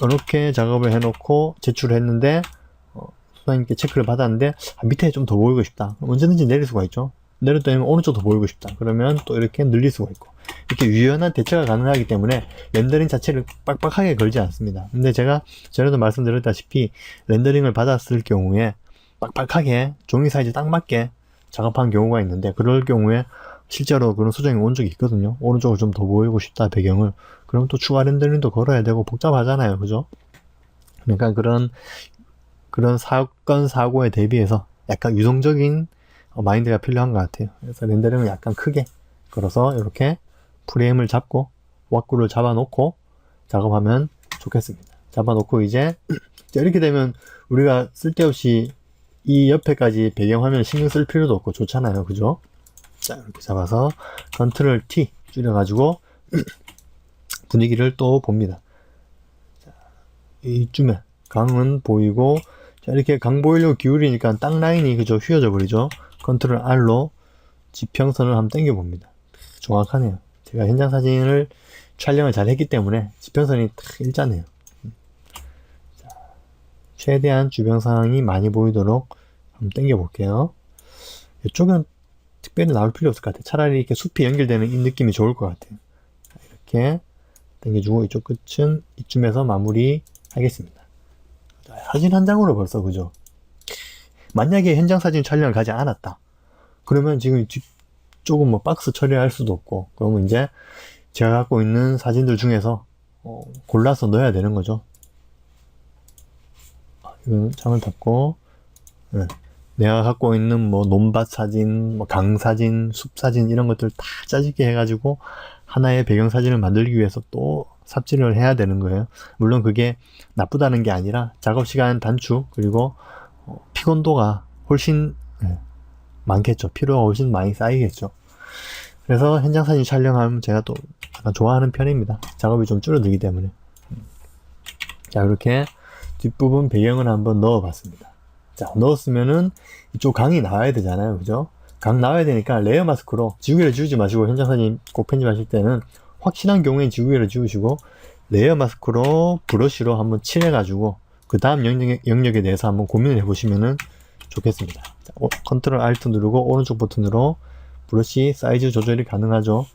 이렇게 작업을 해놓고 제출을 했는데 소장님께 체크를 받았는데 밑에 좀 더 보이고 싶다. 그럼 언제든지 내릴 수가 있죠. 내렸더니 오른쪽 더 보이고 싶다. 그러면 또 이렇게 늘릴 수가 있고, 이렇게 유연한 대처가 가능하기 때문에 렌더링 자체를 빡빡하게 걸지 않습니다. 근데 제가 전에도 말씀드렸다시피 렌더링을 받았을 경우에 빡빡하게 종이 사이즈 딱 맞게 작업한 경우가 있는데, 그럴 경우에 실제로 그런 수정이 온 적이 있거든요. 오른쪽을 좀 더 보이고 싶다, 배경을. 그럼 또 추가 렌더링도 걸어야 되고 복잡하잖아요. 그죠? 그러니까 그런 사건, 사고에 대비해서 약간 유동적인 마인드가 필요한 것 같아요. 그래서 렌더링을 약간 크게 걸어서 이렇게 프레임을 잡고 왁구를 잡아놓고 작업하면 좋겠습니다. 잡아놓고 이제 이렇게 되면 우리가 쓸데없이 이 옆에까지 배경화면 신경 쓸 필요도 없고 좋잖아요. 그죠? 자, 이렇게 잡아서 컨트롤 T 줄여가지고 분위기를 또 봅니다. 자, 이쯤에 강은 보이고, 자, 이렇게 강 보이려고 기울이니까 딱 라인이 그죠 휘어져 버리죠. 컨트롤 R로 지평선을 한번 당겨 봅니다. 정확하네요. 제가 현장 사진을 촬영을 잘 했기 때문에 지평선이 딱 일자네요. 자, 최대한 주변 상황이 많이 보이도록 한번 당겨 볼게요. 이쪽은 특별히 나올 필요 없을 것 같아요. 차라리 이렇게 숲이 연결되는 이 느낌이 좋을 것 같아요. 자, 이렇게 당겨주고 이쪽 끝은 이쯤에서 마무리 하겠습니다. 자, 사진 한 장으로 벌써 그죠? 만약에 현장 사진 촬영을 가지 않았다. 그러면 지금 뒤쪽은 뭐 박스 처리할 수도 없고, 그러면 이제 제가 갖고 있는 사진들 중에서 골라서 넣어야 되는 거죠. 이건 창을 닫고, 네. 내가 갖고 있는 뭐 논밭 사진, 뭐 강 사진, 숲 사진 이런 것들 다 짜집게 해가지고 하나의 배경 사진을 만들기 위해서 또 삽질을 해야 되는 거예요. 물론 그게 나쁘다는 게 아니라 작업 시간 단축, 그리고 피곤도가 훨씬 많겠죠. 피로가 훨씬 많이 쌓이겠죠. 그래서 현장 사진 촬영하면 제가 또 약간 좋아하는 편입니다. 작업이 좀 줄어들기 때문에. 자, 이렇게 뒷부분 배경을 한번 넣어 봤습니다. 자, 넣었으면은 이쪽 강이 나와야 되잖아요. 그죠? 강 나와야 되니까 레이어 마스크로 지우개를 지우지 마시고, 현장 사진 꼭 편집하실 때는 확실한 경우엔 지우개를 지우시고 레이어 마스크로 브러쉬로 한번 칠해가지고 그 다음 영역에 대해서 한번 고민을 해보시면은 좋겠습니다. 자, 컨트롤 알트 누르고 오른쪽 버튼으로 브러쉬 사이즈 조절이 가능하죠.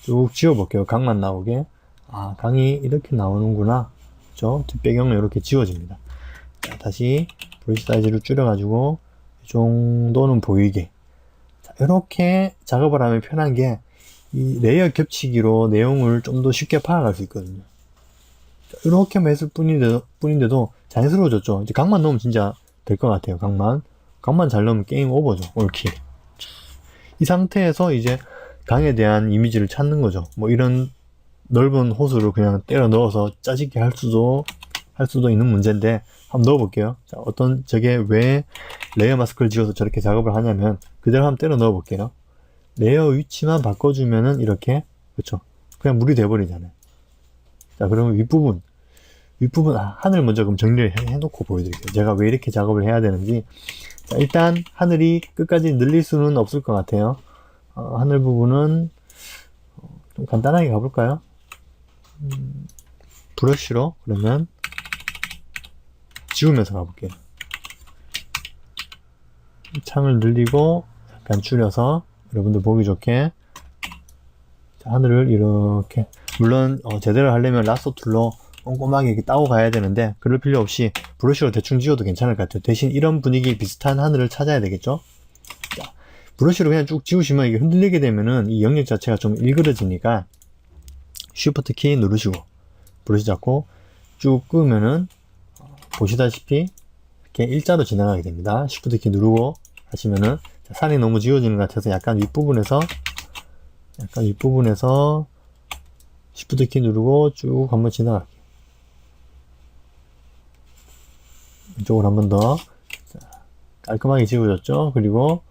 쭉 지워볼게요. 강만 나오게. 아, 강이 이렇게 나오는구나. 그죠? 뒷배경은 이렇게 지워집니다. 자, 다시 브러쉬 사이즈를 줄여가지고 이 정도는 보이게. 자, 이렇게 작업을 하면 편한 게 이 레이어 겹치기로 내용을 좀 더 쉽게 파악할 수 있거든요. 자, 이렇게만 했을 뿐인데도 자연스러워졌죠. 이제 각만 넣으면 진짜 될 것 같아요. 각만 잘 넣으면 게임 오버죠. 올킬. 이 상태에서 이제 강에 대한 이미지를 찾는 거죠. 뭐 이런 넓은 호수를 그냥 때려 넣어서 짜집게 할 수도 있는 문제인데 한번 넣어볼게요. 자, 저게 왜 레이어 마스크를 지워서 저렇게 작업을 하냐면 그대로 한번 때려 넣어볼게요. 레이어 위치만 바꿔주면은 이렇게, 그쵸? 그냥 물이 돼버리잖아요. 자, 그러면 윗부분, 하늘 먼저 그럼 정리를 해놓고 보여드릴게요. 제가 왜 이렇게 작업을 해야 되는지. 자, 일단 하늘이 끝까지 늘릴 수는 없을 것 같아요. 하늘 부분은 좀 간단하게 가볼까요? 브러쉬로 그러면 지우면서 가볼게요. 창을 늘리고 약간 줄여서 여러분들 보기 좋게. 자, 하늘을 이렇게, 물론 제대로 하려면 라sso 툴로 꼼꼼하게 이렇게 따고 가야 되는데 그럴 필요 없이 브러쉬로 대충 지워도 괜찮을 것 같아요. 대신 이런 분위기 비슷한 하늘을 찾아야 되겠죠. 자, 브러쉬로 그냥 쭉 지우시면 이게 흔들리게 되면은 이 영역 자체가 좀 일그러지니까 쉬프트 키 누르시고 브러쉬 잡고 쭉 끄면은 보시다시피 이렇게 일자로 지나가게 됩니다. 쉬프트 키 누르고 하시면은, 자, 산이 너무 지워지는 것 같아서 약간 윗부분에서 쉬프트 키 누르고 쭉 한번 지나갈게요. 이쪽으로 한번 더. 자, 깔끔하게 지워졌죠. 그리고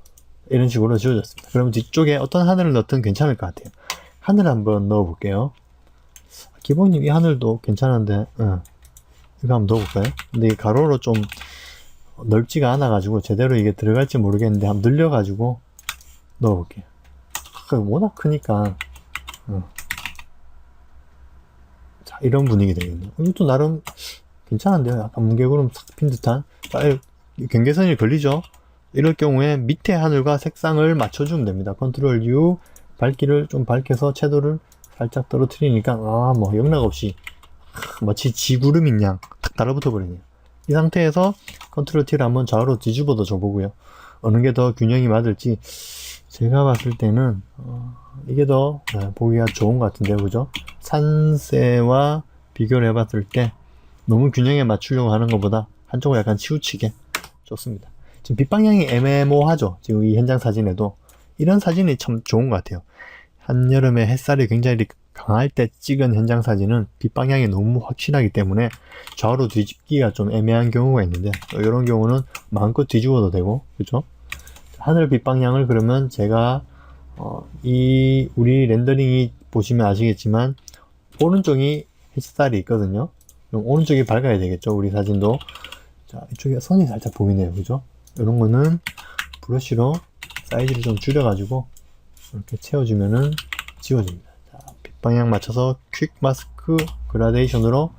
이런 식으로 지워졌습니다. 그러면 뒤쪽에 어떤 하늘을 넣든 괜찮을 것 같아요. 하늘 한번 넣어 볼게요. 기본님 이 하늘도 괜찮은데 이거 한번 넣어볼까요? 근데 이 가로로 좀 넓지가 않아 가지고 제대로 이게 들어갈지 모르겠는데 한번 늘려 가지고 넣어볼게요. 워낙 크니까. 자, 이런 분위기 되겠네요. 이것도 나름 괜찮은데요. 약간 뭉게구름 싹 핀 듯한. 자, 경계선이 걸리죠. 이럴 경우에 밑에 하늘과 색상을 맞춰주면 됩니다. 컨트롤 U, 밝기를 좀 밝혀서 채도를 살짝 떨어뜨리니까 뭐 영락 없이 마치 지구름인 양 탁 달라붙어 버리네요. 이 상태에서 컨트롤 T를 한번 좌우로 뒤집어도 줘보고요. 어느 게 더 균형이 맞을지 제가 봤을 때는 이게 더 보기가 좋은 것 같은데요. 그죠? 산세와 비교를 해봤을 때 너무 균형에 맞추려고 하는 것보다 한쪽을 약간 치우치게 좋습니다. 지금 빛 방향이 애매모하죠. 지금 이 현장 사진에도 이런 사진이 참 좋은 것 같아요. 한여름에 햇살이 굉장히 강할 때 찍은 현장 사진은 빛 방향이 너무 확실하기 때문에 좌우로 뒤집기가 좀 애매한 경우가 있는데 이런 경우는 마음껏 뒤집어도 되고, 그죠? 하늘 빛 방향을 그러면 제가 우리 렌더링이 보시면 아시겠지만 오른쪽이 햇살이 있거든요. 그럼 오른쪽이 밝아야 되겠죠, 우리 사진도. 자, 이쪽에 선이 살짝 보이네요, 그죠? 이런 거는 브러쉬로 사이즈를 좀 줄여가지고 이렇게 채워주면은 지워집니다. 자, 빛 방향 맞춰서 퀵 마스크 그라데이션으로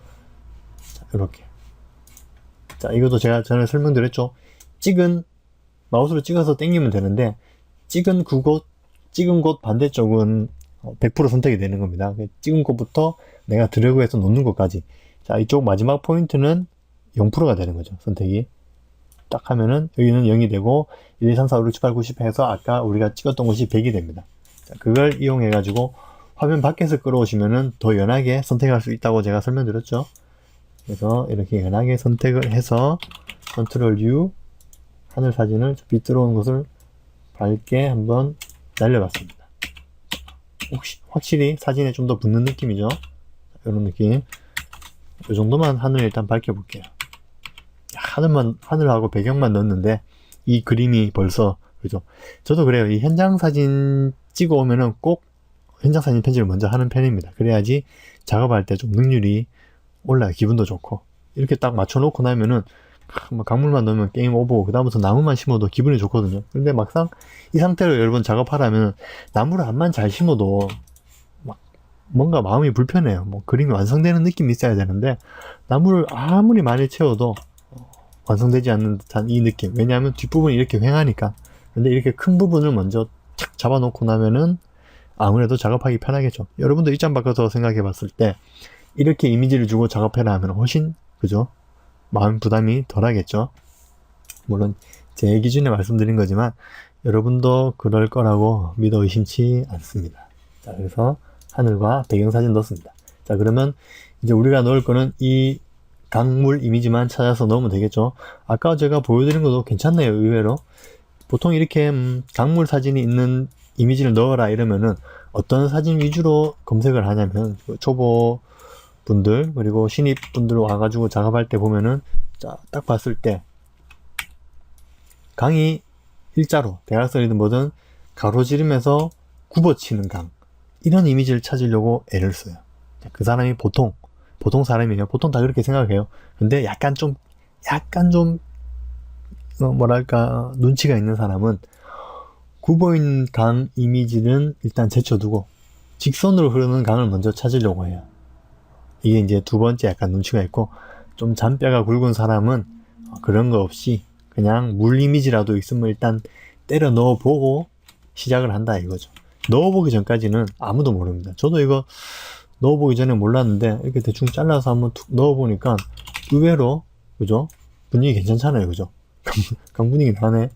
자, 이렇게. 자, 이것도 제가 전에 설명드렸죠. 마우스로 찍어서 당기면 되는데 찍은 곳 반대쪽은 100% 선택이 되는 겁니다. 찍은 곳부터 내가 드래그해서 놓는 것까지. 자, 이쪽 마지막 포인트는 0%가 되는 거죠. 선택이. 딱 하면은 여기는 0이 되고 1, 2, 3, 4, 5, 6, 7, 8, 9, 10 해서 아까 우리가 찍었던 곳이 100이 됩니다. 자, 그걸 이용해 가지고 화면 밖에서 끌어오시면은 더 연하게 선택할 수 있다고 제가 설명드렸죠. 그래서 이렇게 연하게 선택을 해서 컨트롤 U 하늘 사진을 빛 들어오는 곳을 밝게 한번 날려봤습니다. 혹시 확실히 사진에 좀 더 붙는 느낌이죠. 이런 느낌. 이 정도만 하늘 일단 밝혀볼게요. 하늘하고 배경만 넣었는데 이 그림이 벌써, 그죠? 저도 그래요. 이 현장 사진 찍어 오면은 꼭 현장 사진 편집을 먼저 하는 편입니다. 그래야지 작업할 때 좀 능률이 올라요. 기분도 좋고. 이렇게 딱 맞춰놓고 나면은 뭐 강물만 넣으면 게임 오버고 그다음부터 나무만 심어도 기분이 좋거든요. 근데 막상 이 상태로 여러분 작업하려면 나무를 암만 잘 심어도 막 뭔가 마음이 불편해요. 뭐 그림이 완성되는 느낌이 있어야 되는데 나무를 아무리 많이 채워도 완성되지 않는 듯한 이 느낌. 왜냐하면 뒷부분이 이렇게 휑하니까. 근데 이렇게 큰 부분을 먼저 착 잡아놓고 나면은 아무래도 작업하기 편하겠죠. 여러분도 입장 바꿔서 생각해 봤을 때 이렇게 이미지를 주고 작업해라 하면 훨씬, 그죠? 마음 부담이 덜 하겠죠. 물론 제 기준에 말씀드린 거지만 여러분도 그럴 거라고 믿어 의심치 않습니다. 자, 그래서 하늘과 배경사진 넣습니다. 자, 그러면 이제 우리가 넣을 거는 이 강물 이미지만 찾아서 넣으면 되겠죠. 아까 제가 보여드린 것도 괜찮네요, 의외로. 보통 이렇게 강물 사진이 있는 이미지를 넣어라 이러면은 어떤 사진 위주로 검색을 하냐면 초보 분들 그리고 신입 분들 와가지고 작업할 때 보면은 자, 딱 봤을 때 강이 일자로 대각선이든 뭐든 가로지르면서 굽어치는 강, 이런 이미지를 찾으려고 애를 써요. 그 사람이 보통 사람이에요. 보통 다 그렇게 생각해요. 근데 약간 좀 뭐랄까 눈치가 있는 사람은 굽어있는 강 이미지는 일단 제쳐두고 직선으로 흐르는 강을 먼저 찾으려고 해요. 이게 이제 두 번째 약간 눈치가 있고, 좀 잔뼈가 굵은 사람은 그런 거 없이 그냥 물 이미지라도 있으면 일단 때려 넣어보고 시작을 한다 이거죠. 넣어보기 전까지는 아무도 모릅니다. 저도 이거 넣어보기 전에 몰랐는데 이렇게 대충 잘라서 한번 툭 넣어보니까 의외로, 그죠? 분위기 괜찮잖아요, 그죠? 강 분위기 나네.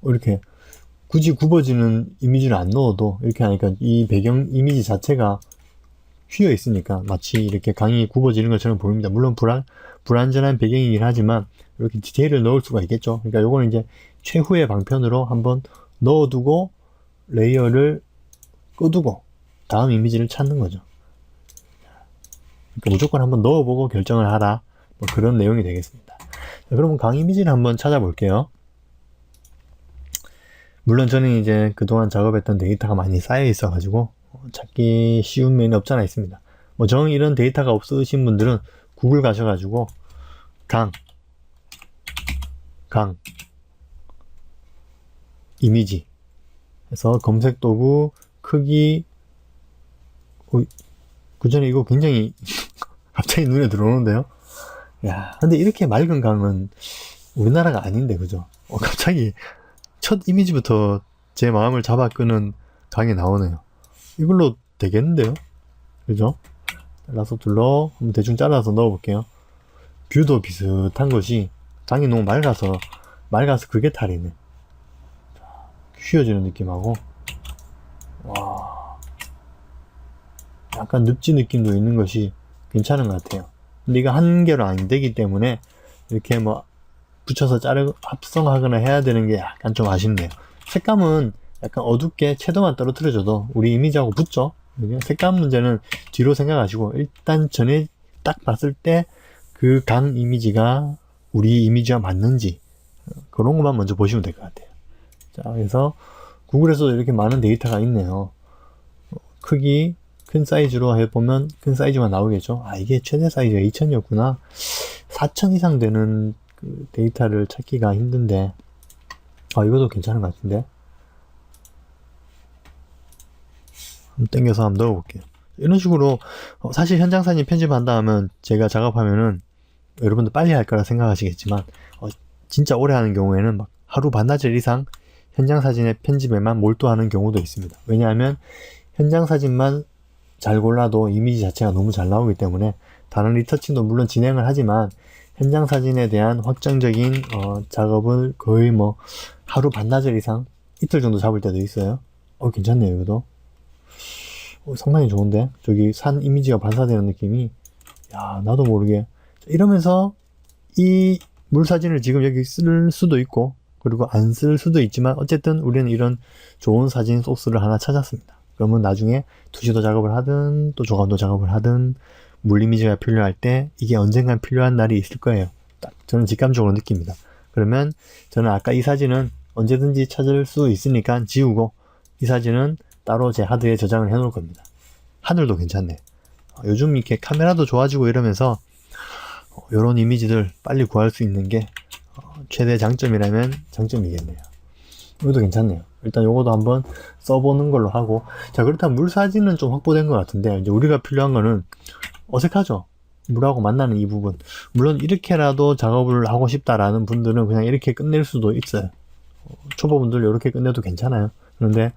이렇게 굳이 굽어지는 이미지를 안 넣어도 이렇게 하니까 이 배경 이미지 자체가 휘어 있으니까 마치 이렇게 강이 굽어지는 것처럼 보입니다. 물론 불안전한 배경이긴 하지만 이렇게 디테일을 넣을 수가 있겠죠. 그러니까 요거는 이제 최후의 방편으로 한번 넣어두고 레이어를 끄두고 다음 이미지를 찾는 거죠. 그러니까 무조건 한번 넣어보고 결정을 하라, 뭐 그런 내용이 되겠습니다. 자, 그러면 강 이미지를 한번 찾아볼게요. 물론 저는 이제 그동안 작업했던 데이터가 많이 쌓여 있어 가지고 찾기 쉬운 면이 없잖아 있습니다. 뭐 정 이런 데이터가 없으신 분들은 구글 가셔가지고 강 이미지 해서 검색 도구 크기, 그 전에 이거 굉장히 갑자기 눈에 들어오는데요. 야, 근데 이렇게 맑은 강은 우리나라가 아닌데, 그죠? 갑자기 첫 이미지부터 제 마음을 잡아 끄는 강이 나오네요. 이걸로 되겠는데요? 그죠? 잘라서 둘러 한번 대충 잘라서 넣어볼게요. 뷰도 비슷한 것이 강이 너무 맑아서 그게 탈이네. 휘어지는 느낌하고, 와, 약간 늪지 느낌도 있는 것이 괜찮은 것 같아요. 근데 이거 한 개로 안 되기 때문에 이렇게 뭐 붙여서 합성하거나 해야 되는 게 약간 좀 아쉽네요. 색감은 약간 어둡게 채도만 떨어뜨려줘도 우리 이미지하고 붙죠. 색감 문제는 뒤로 생각하시고 일단 전에 딱 봤을 때 그 강 이미지가 우리 이미지와 맞는지 그런 것만 먼저 보시면 될 것 같아요. 자, 그래서 구글에서도 이렇게 많은 데이터가 있네요. 크기 큰 사이즈로 해보면 큰 사이즈만 나오겠죠. 아, 이게 최대 사이즈가 2000이었구나. 4000 이상 되는 그 데이터를 찾기가 힘든데, 이것도 괜찮은 것 같은데. 한번 땡겨서 한번 넣어볼게요. 이런 식으로 사실 현장 사진 편집한다 하면 제가 작업하면은 여러분들 빨리 할 거라 생각하시겠지만 진짜 오래 하는 경우에는 막 하루 반나절 이상 현장 사진의 편집에만 몰두하는 경우도 있습니다. 왜냐하면 현장 사진만 잘 골라도 이미지 자체가 너무 잘 나오기 때문에 다른 리터칭도 물론 진행을 하지만 현장 사진에 대한 확정적인 작업을 거의 뭐 하루 반나절 이상 이틀 정도 잡을 때도 있어요. 괜찮네요. 이것도 상당히 좋은데 저기 산 이미지가 반사되는 느낌이, 야, 나도 모르게 이러면서 이 물 사진을 지금 여기 쓸 수도 있고 그리고 안 쓸 수도 있지만 어쨌든 우리는 이런 좋은 사진 소스를 하나 찾았습니다. 그러면 나중에 투시도 작업을 하든 또 조감도 작업을 하든 물 이미지가 필요할 때 이게 언젠간 필요한 날이 있을 거예요. 딱 저는 직감적으로 느낍니다. 그러면 저는 아까 이 사진은 언제든지 찾을 수 있으니까 지우고 이 사진은 따로 제 하드에 저장을 해 놓을 겁니다. 하늘도 괜찮네. 요즘 이렇게 카메라도 좋아지고 이러면서 이런 이미지들 빨리 구할 수 있는 게 최대 장점이라면 장점이겠네요. 이것도 괜찮네요. 일단 요거도 한번 써보는 걸로 하고, 자, 그렇다면 물 사진은 좀 확보된 것 같은데 이제 우리가 필요한 거는 어색하죠. 물하고 만나는 이 부분. 물론 이렇게라도 작업을 하고 싶다라는 분들은 그냥 이렇게 끝낼 수도 있어요. 초보분들 이렇게 끝내도 괜찮아요. 그런데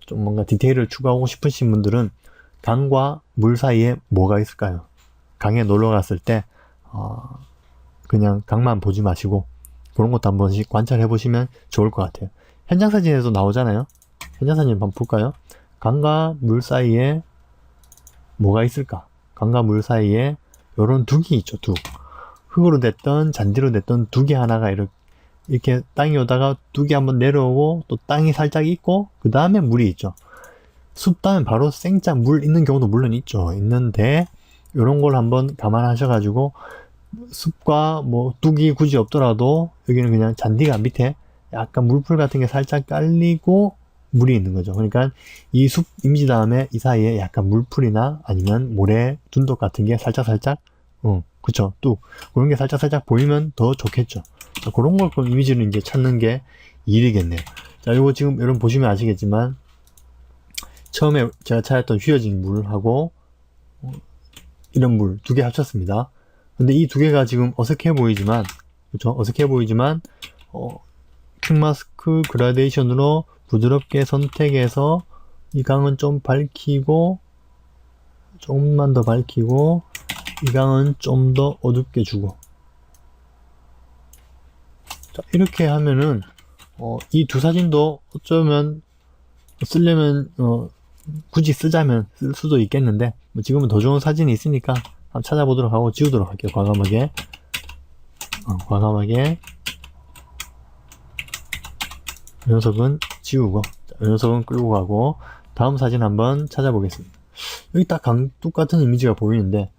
좀 뭔가 디테일을 추가하고 싶으신 분들은 강과 물 사이에 뭐가 있을까요? 강에 놀러 갔을 때 그냥 강만 보지 마시고 그런 것도 한 번씩 관찰해 보시면 좋을 것 같아요. 현장 사진에도 나오잖아요. 현장 사진 한번 볼까요? 강과 물 사이에 뭐가 있을까? 강과 물 사이에 요런 둑이 있죠. 둑. 흙으로 됐던 잔디로 됐던 둑이 하나가 이렇게 땅이 오다가 둑이 한번 내려오고 또 땅이 살짝 있고 그 다음에 물이 있죠. 숲 다음에 바로 생짜 물 있는 경우도 물론 있는데 요런 걸 한번 감안하셔가지고 숲과 뭐 뚝이 굳이 없더라도 여기는 그냥 잔디가 밑에 약간 물풀 같은 게 살짝 깔리고 물이 있는 거죠. 그러니까 이 숲 이미지 다음에 이 사이에 약간 물풀이나 아니면 모래 둔덕 같은 게 살짝 그쵸, 뚝 그런 게 살짝 보이면 더 좋겠죠. 자, 그런 걸 이미지를 이제 찾는 게 일이겠네요. 자, 요거 지금 여러분 보시면 아시겠지만 처음에 제가 찾았던 휘어진 물하고 이런 물 두 개 합쳤습니다. 근데 이 두 개가 지금 어색해 보이지만, 그쵸? 어색해 보이지만, 퀵마스크 그라데이션으로 부드럽게 선택해서 이 강은 좀 밝히고, 조금만 더 밝히고, 이 강은 좀 더 어둡게 주고. 자, 이렇게 하면은, 이 두 사진도 어쩌면, 쓰려면, 굳이 쓰자면 쓸 수도 있겠는데, 뭐 지금은 더 좋은 사진이 있으니까, 한번 찾아보도록 하고 지우도록 할게요. 과감하게 이 녀석은 지우고 이 녀석은 끌고 가고 다음 사진 한번 찾아보겠습니다. 여기 딱 강둑 같은 이미지가 보이는데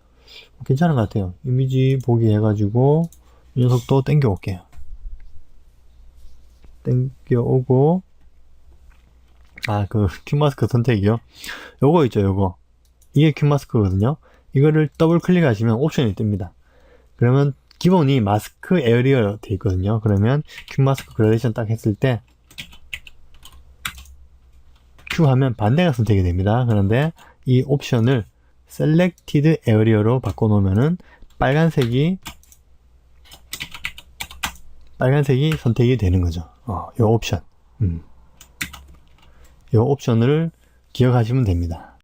괜찮은 것 같아요. 이미지 보기 해가지고 이 녀석도 땡겨 올게요. 땡겨 오고 그 퀵마스크 선택이요. 요거 있죠. 요거 이게 퀵마스크거든요. 이거를 더블 클릭하시면 옵션이 뜹니다. 그러면 기본이 마스크 에어리어 되어 있거든요. 그러면 퀵마스크 그라데이션 딱 했을 때 Q 하면 반대가 선택이 됩니다. 그런데 이 옵션을 selected area로 바꿔놓으면은 빨간색이 선택이 되는 거죠. 요 옵션. 요 옵션을 기억하시면 됩니다.